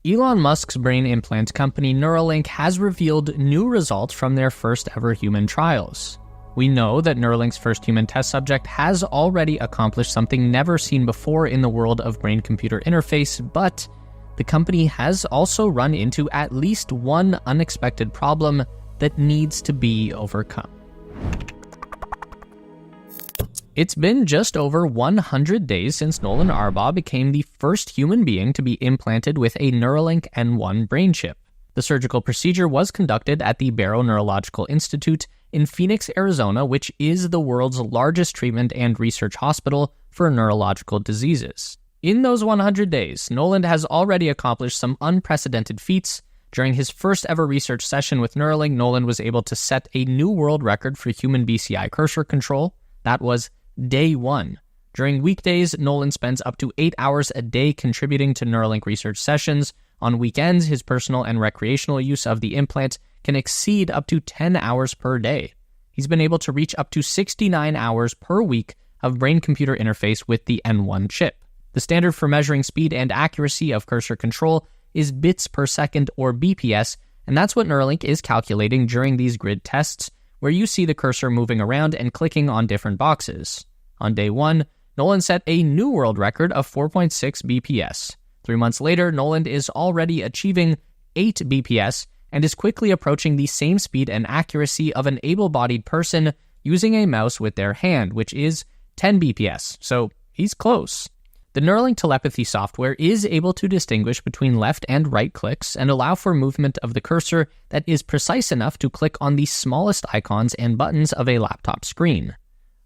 Elon Musk's brain implant company Neuralink has revealed new results from their first ever human trials. We know that Neuralink's first human test subject has already accomplished something never seen before in the world of brain-computer interface, but the company has also run into at least one unexpected problem that needs to be overcome. It's been just over 100 days since Nolan Arbaugh became the first human being to be implanted with a Neuralink N1 brain chip. The surgical procedure was conducted at the Barrow Neurological Institute in Phoenix, Arizona, which is the world's largest treatment and research hospital for neurological diseases. In those 100 days, Nolan has already accomplished some unprecedented feats. During his first ever research session with Neuralink, Nolan was able to set a new world record for human BCI cursor control. That was day one. During weekdays, Nolan spends up to 8 hours a day contributing to Neuralink research sessions. On weekends, his personal and recreational use of the implant can exceed up to 10 hours per day. He's been able to reach up to 69 hours per week of brain-computer interface with the N1 chip. The standard for measuring speed and accuracy of cursor control is bits per second, or BPS, and that's what Neuralink is calculating during these grid tests, where you see the cursor moving around and clicking on different boxes. On day one, Nolan set a new world record of 4.6 BPS. 3 months later, Nolan is already achieving 8 BPS and is quickly approaching the same speed and accuracy of an able-bodied person using a mouse with their hand, which is 10 BPS, so he's close. The Neuralink telepathy software is able to distinguish between left and right clicks and allow for movement of the cursor that is precise enough to click on the smallest icons and buttons of a laptop screen.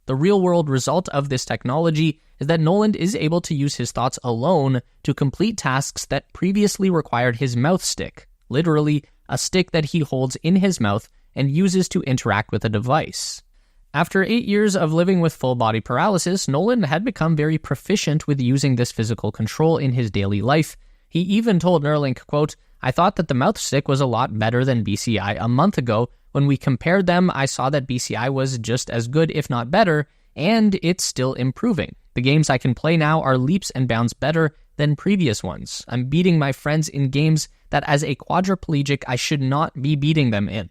The real-world result of this technology is that Nolan is able to use his thoughts alone to complete tasks that previously required his mouth stick, literally a stick that he holds in his mouth and uses to interact with a device. After 8 years of living with full-body paralysis, Nolan had become very proficient with using this physical control in his daily life. He even told Neuralink, quote, "I thought that the mouth stick was a lot better than BCI a month ago. When we compared them, I saw that BCI was just as good, if not better, and it's still improving. The games I can play now are leaps and bounds better than previous ones. I'm beating my friends in games that as a quadriplegic I should not be beating them in."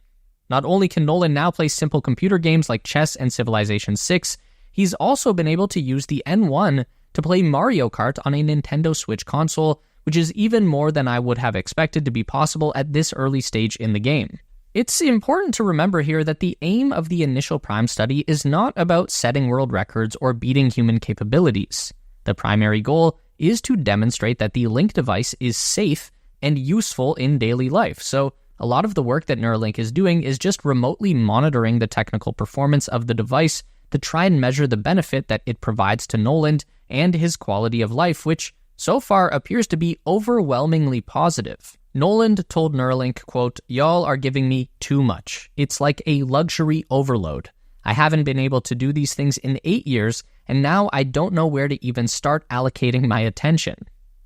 Not only can Nolan now play simple computer games like chess and Civilization 6, he's also been able to use the N1 to play Mario Kart on a Nintendo Switch console, which is even more than I would have expected to be possible at this early stage in the game. It's important to remember here that the aim of the initial Prime study is not about setting world records or beating human capabilities. The primary goal is to demonstrate that the Link device is safe and useful in daily life, so a lot of the work that Neuralink is doing is just remotely monitoring the technical performance of the device to try and measure the benefit that it provides to Nolan and his quality of life, which so far appears to be overwhelmingly positive. Nolan told Neuralink, quote, "Y'all are giving me too much. It's like a luxury overload. I haven't been able to do these things in 8 years, and now I don't know where to even start allocating my attention."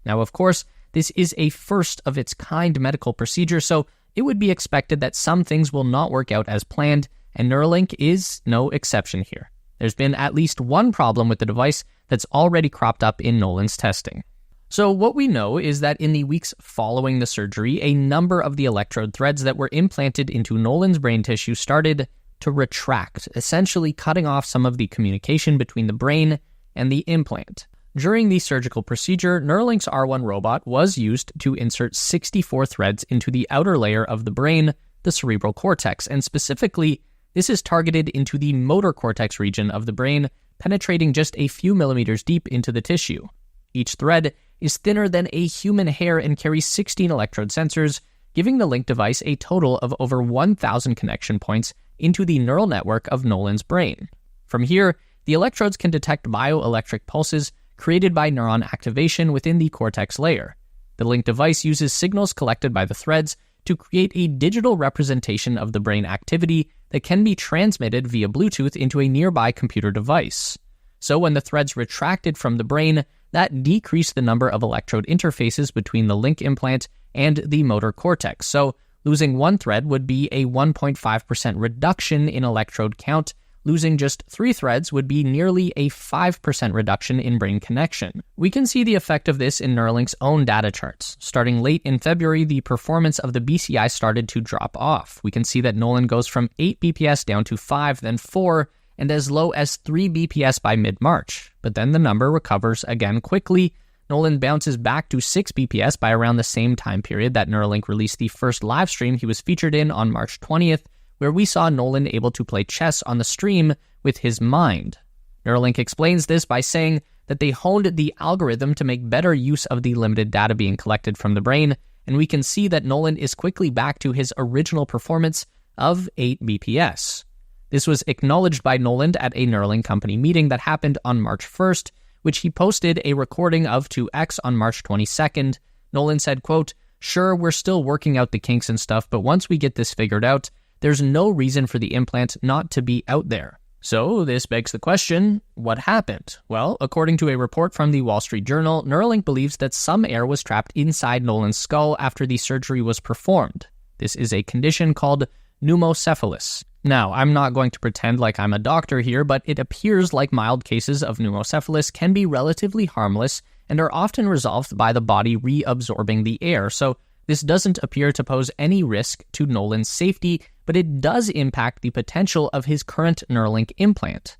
Now, of course, this is a first-of-its-kind medical procedure, so it would be expected that some things will not work out as planned, and Neuralink is no exception here. There's been at least one problem with the device that's already cropped up in Nolan's testing. So what we know is that in the weeks following the surgery, a number of the electrode threads that were implanted into Nolan's brain tissue started to retract, essentially cutting off some of the communication between the brain and the implant. During the surgical procedure, Neuralink's R1 robot was used to insert 64 threads into the outer layer of the brain, the cerebral cortex, and specifically, this is targeted into the motor cortex region of the brain, penetrating just a few millimeters deep into the tissue. Each thread is thinner than a human hair and carries 16 electrode sensors, giving the Link device a total of over 1,000 connection points into the neural network of Nolan's brain. From here, the electrodes can detect bioelectric pulses created by neuron activation within the cortex layer. The Link device uses signals collected by the threads to create a digital representation of the brain activity that can be transmitted via Bluetooth into a nearby computer device. So when the threads retracted from the brain, that decreased the number of electrode interfaces between the Link implant and the motor cortex. So losing one thread would be a 1.5% reduction in electrode count, losing just 3 threads would be nearly a 5% reduction in brain connection. We can see the effect of this in Neuralink's own data charts. Starting late in February, the performance of the BCI started to drop off. We can see that Nolan goes from 8 BPS down to 5, then 4, and as low as 3 BPS by mid-March. But then the number recovers again quickly. Nolan bounces back to 6 BPS by around the same time period that Neuralink released the first live stream he was featured in on March 20th, where we saw Nolan able to play chess on the stream with his mind. Neuralink explains this by saying that they honed the algorithm to make better use of the limited data being collected from the brain, and we can see that Nolan is quickly back to his original performance of 8 BPS. This was acknowledged by Nolan at a Neuralink company meeting that happened on March 1st, which he posted a recording of to X on March 22nd. Nolan said, quote, "Sure, we're still working out the kinks and stuff, but once we get this figured out, there's no reason for the implant not to be out there." So this begs the question, what happened? Well, according to a report from the Wall Street Journal, Neuralink believes that some air was trapped inside Nolan's skull after the surgery was performed. This is a condition called pneumocephalus. Now, I'm not going to pretend like I'm a doctor here, but it appears like mild cases of pneumocephalus can be relatively harmless and are often resolved by the body reabsorbing the air, so this doesn't appear to pose any risk to Nolan's safety, but it does impact the potential of his current Neuralink implant.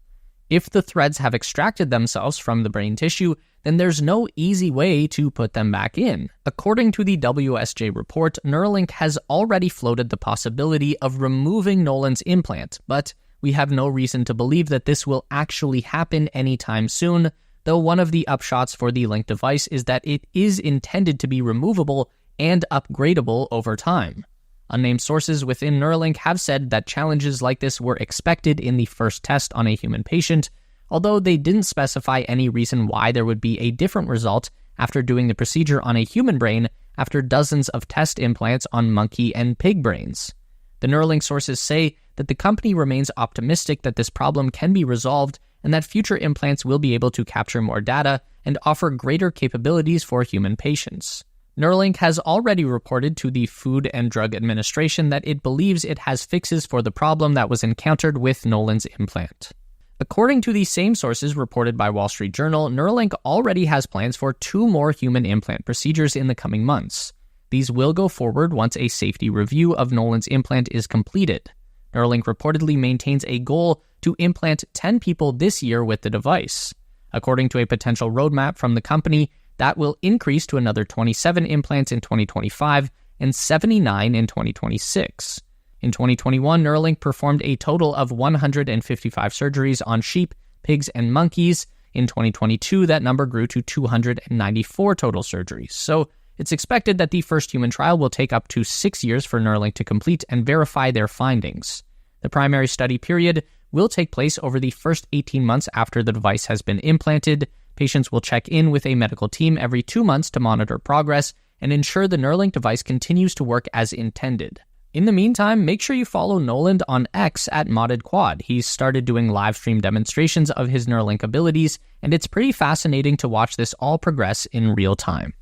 If the threads have extracted themselves from the brain tissue, then there's no easy way to put them back in. According to the WSJ report, Neuralink has already floated the possibility of removing Nolan's implant, but we have no reason to believe that this will actually happen anytime soon, though one of the upshots for the Link device is that it is intended to be removable and upgradable over time. Unnamed sources within Neuralink have said that challenges like this were expected in the first test on a human patient, although they didn't specify any reason why there would be a different result after doing the procedure on a human brain after dozens of test implants on monkey and pig brains. The Neuralink sources say that the company remains optimistic that this problem can be resolved and that future implants will be able to capture more data and offer greater capabilities for human patients. Neuralink has already reported to the Food and Drug Administration that it believes it has fixes for the problem that was encountered with Nolan's implant. According to the same sources reported by Wall Street Journal, Neuralink already has plans for 2 more human implant procedures in the coming months. These will go forward once a safety review of Nolan's implant is completed. Neuralink reportedly maintains a goal to implant 10 people this year with the device. According to a potential roadmap from the company, that will increase to another 27 implants in 2025 and 79 in 2026. In 2021, Neuralink performed a total of 155 surgeries on sheep, pigs, and monkeys. In 2022, that number grew to 294 total surgeries. So it's expected that the first human trial will take up to 6 years for Neuralink to complete and verify their findings. The primary study period will take place over the first 18 months after the device has been implanted. Patients will check in with a medical team every 2 months to monitor progress and ensure the Neuralink device continues to work as intended. In the meantime, make sure you follow Nolan on X at Modded Quad. He's started doing live stream demonstrations of his Neuralink abilities, and it's pretty fascinating to watch this all progress in real time.